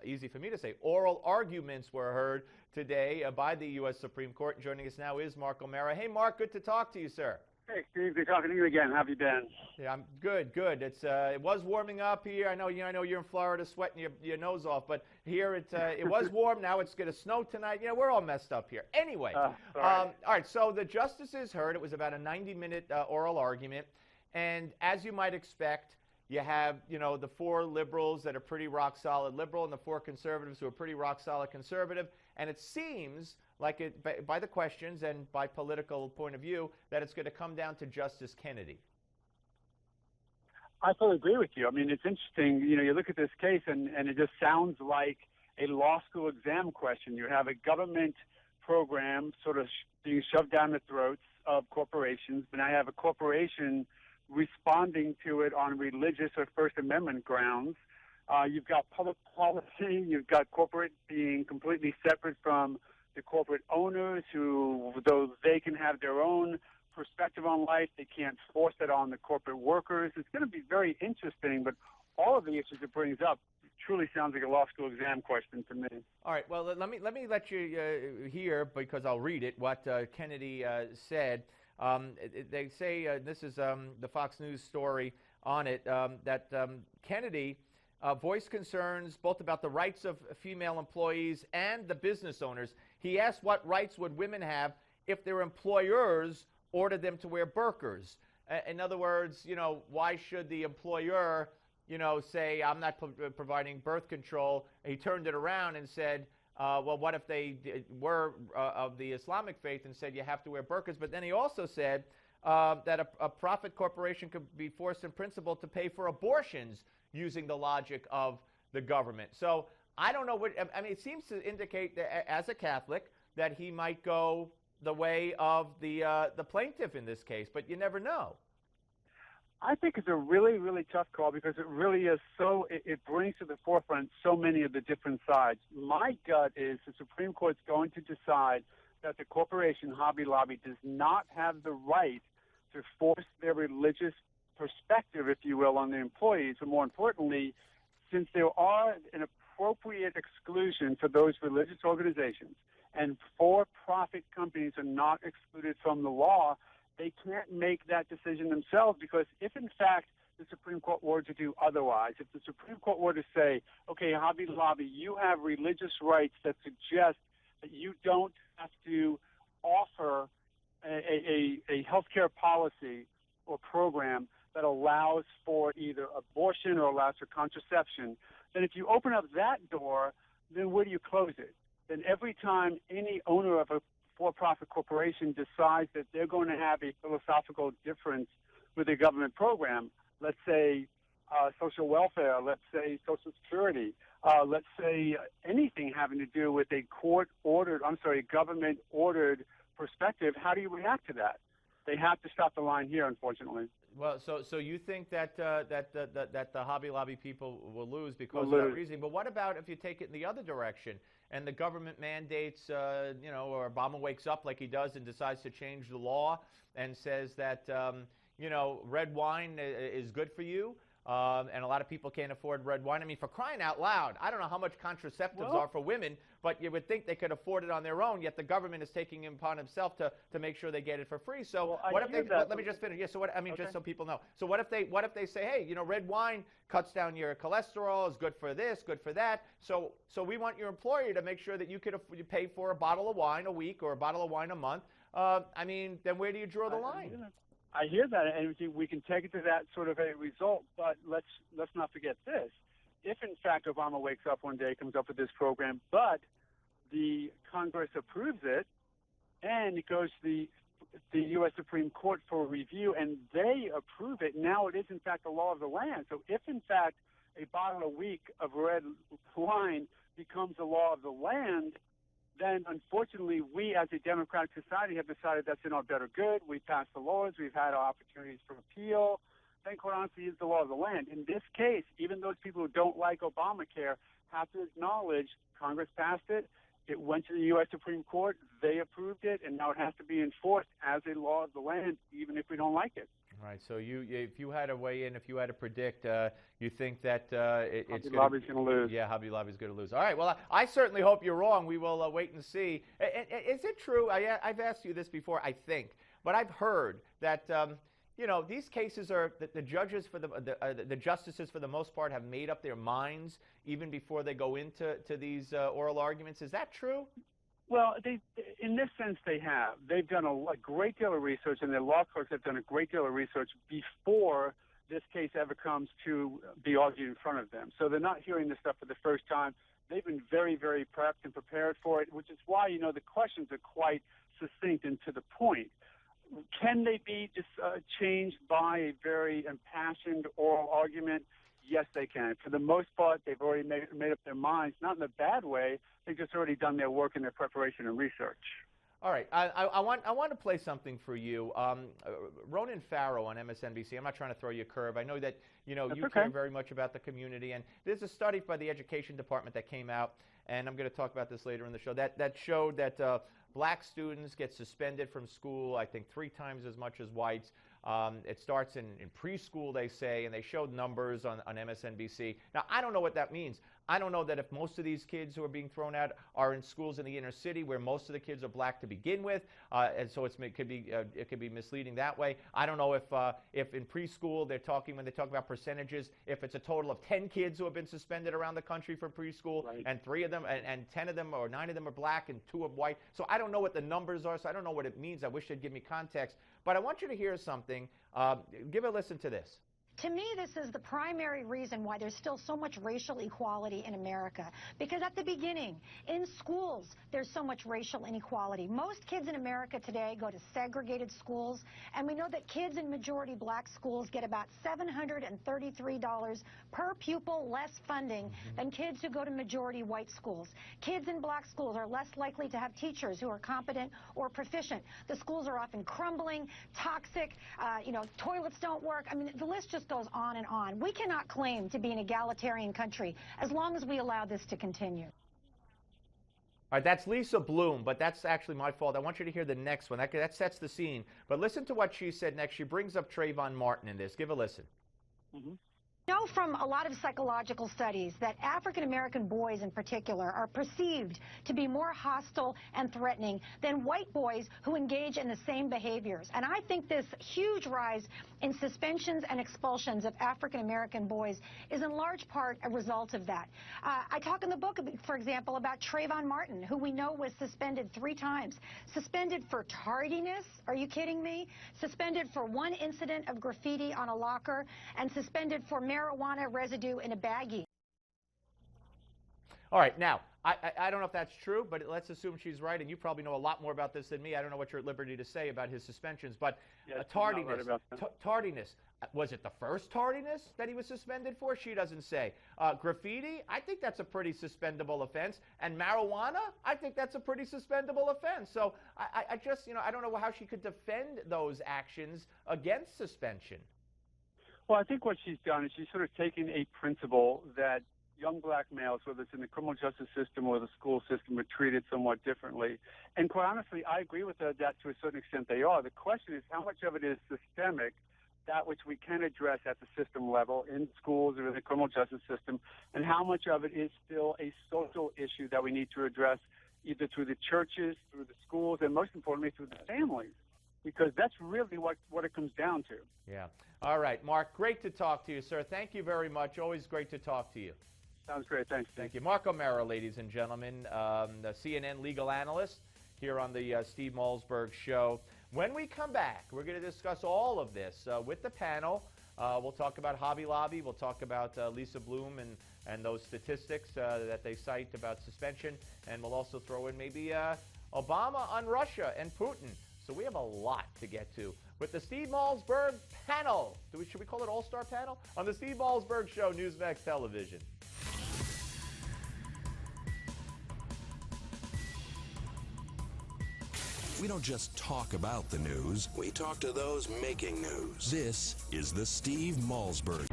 easy for me to say. Oral arguments were heard today by the U.S. Supreme Court. And joining us now is Mark O'Mara. Hey, Mark, good to talk to you, sir. Hey, Steve, good talking to you again. How have you been? Yeah, I'm good, good. It was warming up here. I know you're in Florida sweating your nose off, but here it was warm. Now it's going to snow tonight. We're all messed up here. Anyway, all right, so the justices heard. It was about a 90-minute oral argument, and as you might expect, you have, the 4 liberals that are pretty rock-solid liberal and the 4 conservatives who are pretty rock-solid conservative, and it seems like by the questions and by political point of view, that it's going to come down to Justice Kennedy. I fully agree with you. I mean, it's interesting. You look at this case, and it just sounds like a law school exam question. You have a government program sort of being shoved down the throats of corporations, but now you have a corporation responding to it on religious or First Amendment grounds. You've got public policy. You've got corporate being completely separate from the corporate owners, who, though they can have their own perspective on life, they can't force it on the corporate workers. It's going to be very interesting, but all of the issues it brings up truly sounds like a law school exam question to me. All right, well, let me let you hear, because I'll read it, what Kennedy said. They say, this is the Fox News story on it, that Kennedy voiced concerns both about the rights of female employees and the business owners. He asked what rights would women have if their employers ordered them to wear burqas. In other words, why should the employer, say, I'm not providing birth control? He turned it around and said, well, what if they were of the Islamic faith and said you have to wear burqas? But then he also said that a profit corporation could be forced in principle to pay for abortions using the logic of the government. So I don't know what, I mean, it seems to indicate that as a Catholic that he might go the way of the plaintiff in this case, but you never know. I think it's a really, really tough call, because it really is it brings to the forefront so many of the different sides. My gut is the Supreme Court's going to decide that the corporation Hobby Lobby does not have the right to force their religious perspective, if you will, on the employees. But more importantly, since there are an appropriate exclusion for those religious organizations, and for-profit companies are not excluded from the law, they can't make that decision themselves, because if, in fact, the Supreme Court were to do otherwise, if the Supreme Court were to say, okay, Hobby Lobby, you have religious rights that suggest that you don't have to offer a healthcare policy or program that allows for either abortion or allows for contraception, then if you open up that door, then where do you close it? Then every time any owner of a for-profit corporation decides that they're going to have a philosophical difference with a government program, let's say social welfare, let's say Social Security, let's say anything having to do with a government-ordered perspective, how do you react to that? They have to stop the line here, unfortunately. Well, so you think that the Hobby Lobby people will lose because of that reasoning? But what about if you take it in the other direction and the government mandates, or Obama wakes up like he does and decides to change the law and says that, red wine is good for you, and a lot of people can't afford red wine. I mean, for crying out loud, I don't know how much contraceptives are for women, but you would think they could afford it on their own, yet the government is taking it upon himself to make sure they get it for free. So what if they, let me just finish. Yeah, so what, I mean, just so people know. So what if they say, hey, red wine cuts down your cholesterol, is good for this, good for that. So we want your employer to make sure that you pay for a bottle of wine a week or a bottle of wine a month. I mean, then where do you draw the line? I hear that, and we can take it to that sort of a result, but let's not forget this. If, in fact, Obama wakes up one day, comes up with this program, but the Congress approves it, and it goes to the U.S. Supreme Court for review, and they approve it, now it is, in fact, the law of the land. So if, in fact, a bottle a week of red wine becomes the law of the land, then unfortunately we as a democratic society have decided that's in our better good. We've passed the laws. We've had our opportunities for appeal. Then, quite honestly, is the law of the land. In this case, even those people who don't like Obamacare have to acknowledge Congress passed it. It went to the U.S. Supreme Court. They approved it, and now it has to be enforced as a law of the land, even if we don't like it. All right. So if you had to weigh in, if you had to predict, you think that it's Hobby Lobby's going to lose. Yeah, Hobby Lobby's going to lose. All right. Well, I certainly hope you're wrong. We will wait and see. Is it true? I've asked you this before, I think, but I've heard that these cases are that the judges the justices for the most part have made up their minds even before they go into these oral arguments. Is that true? Well, in this sense, they have. They've done a great deal of research, and their law clerks have done a great deal of research before this case ever comes to be argued in front of them. So they're not hearing this stuff for the first time. They've been very, very prepped and prepared for it, which is why, the questions are quite succinct and to the point. Can they be just changed by a very impassioned oral argument? Yes, they can. For the most part, they've already made up their minds, not in a bad way. They've just already done their work and their preparation and research. All right. I want to play something for you. Ronan Farrow on MSNBC. I'm not trying to throw you a curve. I know that you care very much about the community, and there's a study by the Education Department that came out, and I'm going to talk about this later in the show, that showed that black students get suspended from school, I think, 3 times as much as whites. It starts in preschool, they say, and they showed numbers on MSNBC. Now, I don't know what that means. I don't know that if most of these kids who are being thrown out are in schools in the inner city where most of the kids are black to begin with, and so it could be misleading that way. I don't know if in preschool when they talk about percentages, if it's a total of 10 kids who have been suspended around the country for preschool, right, and 3 of them and 10 of them or 9 of them are black and 2 are white. So I don't know what the numbers are, so I don't know what it means. I wish they'd give me context. But I want you to hear something. Give a listen to this. To me, this is the primary reason why there's still so much racial equality in America. Because at the beginning, in schools, there's so much racial inequality. Most kids in America today go to segregated schools, and we know that kids in majority black schools get about $733 per pupil less funding than kids who go to majority white schools. Kids in black schools are less likely to have teachers who are competent or proficient. The schools are often crumbling, toxic, toilets don't work. I mean, the list just goes on and on. We cannot claim to be an egalitarian country as long as we allow this to continue. All right, that's Lisa Bloom, but that's actually my fault. I want you to hear the next one. That sets the scene. But listen to what she said next. She brings up Trayvon Martin in this. Give a listen. Mm-hmm. We know from a lot of psychological studies that African-American boys in particular are perceived to be more hostile and threatening than white boys who engage in the same behaviors. And I think this huge rise in suspensions and expulsions of African-American boys is in large part a result of that. I talk in the book, for example, about Trayvon Martin, who we know was suspended 3 times. Suspended for tardiness, are you kidding me? Suspended for 1 incident of graffiti on a locker, and suspended for marijuana residue in a baggie. All right, now, I don't know if that's true, but let's assume she's right, and you probably know a lot more about this than me. I don't know what you're at liberty to say about his suspensions, but tardiness. Tardiness. Was it the first tardiness that he was suspended for? She doesn't say. Graffiti, I think that's a pretty suspendable offense. And marijuana, I think that's a pretty suspendable offense. So I just, I don't know how she could defend those actions against suspension. Well, I think what she's done is she's sort of taken a principle that young black males, whether it's in the criminal justice system or the school system, are treated somewhat differently. And quite honestly, I agree with her that to a certain extent they are. The question is how much of it is systemic, that which we can address at the system level in schools or in the criminal justice system, and how much of it is still a social issue that we need to address either through the churches, through the schools, and most importantly through the families, because that's really what it comes down to. Yeah. All right, Mark, great to talk to you, sir. Thank you very much. Always great to talk to you. Sounds great. Thanks. Thank you. Mark O'Mara, ladies and gentlemen, the CNN legal analyst here on the Steve Malzberg Show. When we come back, we're going to discuss all of this with the panel. We'll talk about Hobby Lobby. We'll talk about Lisa Bloom and those statistics that they cite about suspension. And we'll also throw in maybe Obama on Russia and Putin. So we have a lot to get to with the Steve Malzberg panel. Should we call it All-Star Panel? On the Steve Malzberg Show, Newsmax Television. We don't just talk about the news, we talk to those making news. This is the Steve Malzberg.